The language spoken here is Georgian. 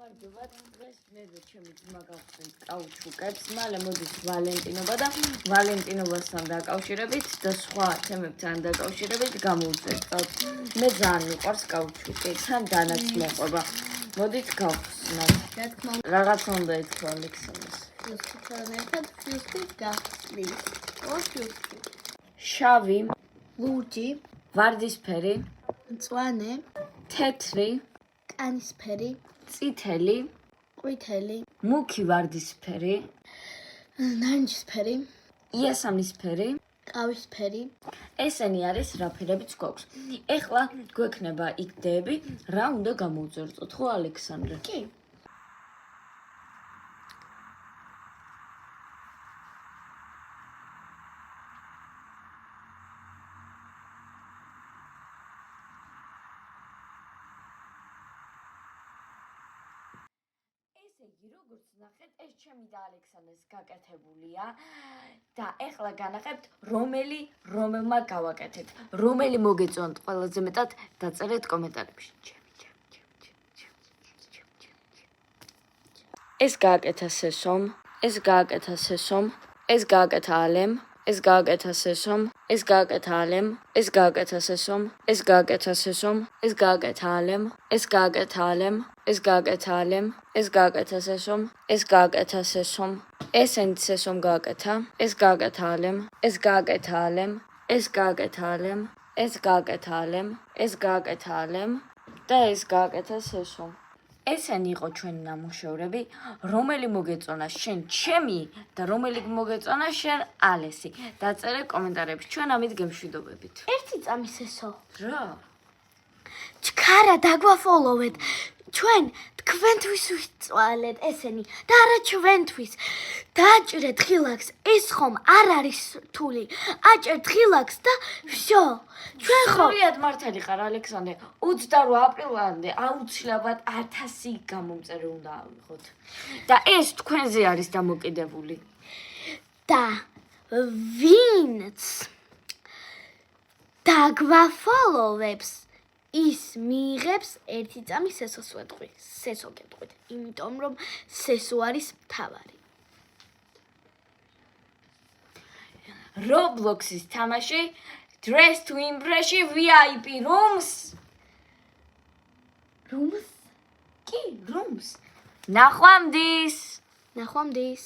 გამარჯობა დღეს მე და ჩემი ძმა გავხსნით კაუჩუკებს, მალე მოდით ვალენტინობა და ვალენტინობასთან დაკავშირებით და სხვა თემებთან დაკავშირებით გამოვწერთ. მე ძალიან მიყვარს კაუჩუკი, თან დანაცვლება. მოდით გავხსნათ. რაღაც უნდა ითქვა ალექსანდრეს. ფიუსკი გახსნით. ფიუსკი. შავი, ლურჯი, ვარდისფერი, მწვანე, თეთრი, კანისფერი, წითელი, ყვითელი, მუქი ვარდისფერი, ნარინჯისფერი, იასამნისფერი. ყავისფერი. ესენი არის რა ფერებიც გვაქვს. ეხლა გვექნება იდეები, რა უნდა გამოვწეროთ, ხო ალექსანდრე? კი. ესე იგი, როგორც ნახეთ, ეს ჩემი და ალექსანდრეს გაკეთებულია და ეხლა განახებთ, რომელმა გავაკეთეთ. რომელი მოგეწონთ ყველაზე მეტად, დაწერეთ კომენტარებში. ეს გააკეთა სესომ, ეს გააკეთა სესომ, ეს გააკეთა ალემ, ეს გააკეთა სესომ, ეს გააკეთა ალემ, ეს გააკეთა სესომ, ეს გააკეთა სესომ, ეს გააკეთა ალემ, ეს გააკეთა ალემ, ეს გააკეთა ალემ, ეს გააკეთა სესომ, ეს გააკეთა სესომ, ესენც სესომ გააკეთა, ეს გააკეთა ალემ, ეს გააკეთა ალემ, ეს გააკეთა ალემ, ეს გააკეთა ალემ, ეს გააკეთა ალემ და ეს გააკეთა სესომ. ესენი იყო ჩვენი ნამუშევრები, რომელი მოგეწონა შენ ჩემი და რომელი მოგეწონა შენ ალესი. დაწერე კომენტარებში, ჩვენ ამით გემშვიდობებით. ერთი წამის ესო. რა? ჩქარა დაგვაფოლოვეთ. ჩვენ თქვენთვის ვიწვალეთ ესენი და არა ჩვენთვის. დააჭრეთ ღილაკს, ეს ხომ არ არის რთული. აჭრეთ ღილაკს და всё. ჩვენ ხომ სრულიად მართალი ხარ ალექსანდრე. 28 აპრილამდე აუცილებლად 1000 გამომწერი უნდა ავიღოთ. და ეს თქვენზე არის დამოკიდებული. და ვინც დაგვაფოლოვებს ის მიიღებს ერთი წამის სესო გეტყვით, იმიტომ რომ სესო არის მთავარი. Roblox-ის თამაში Dress to Impress-ში VIP rooms. Rooms? კი, rooms. ნახვამდის. ნახვამდის.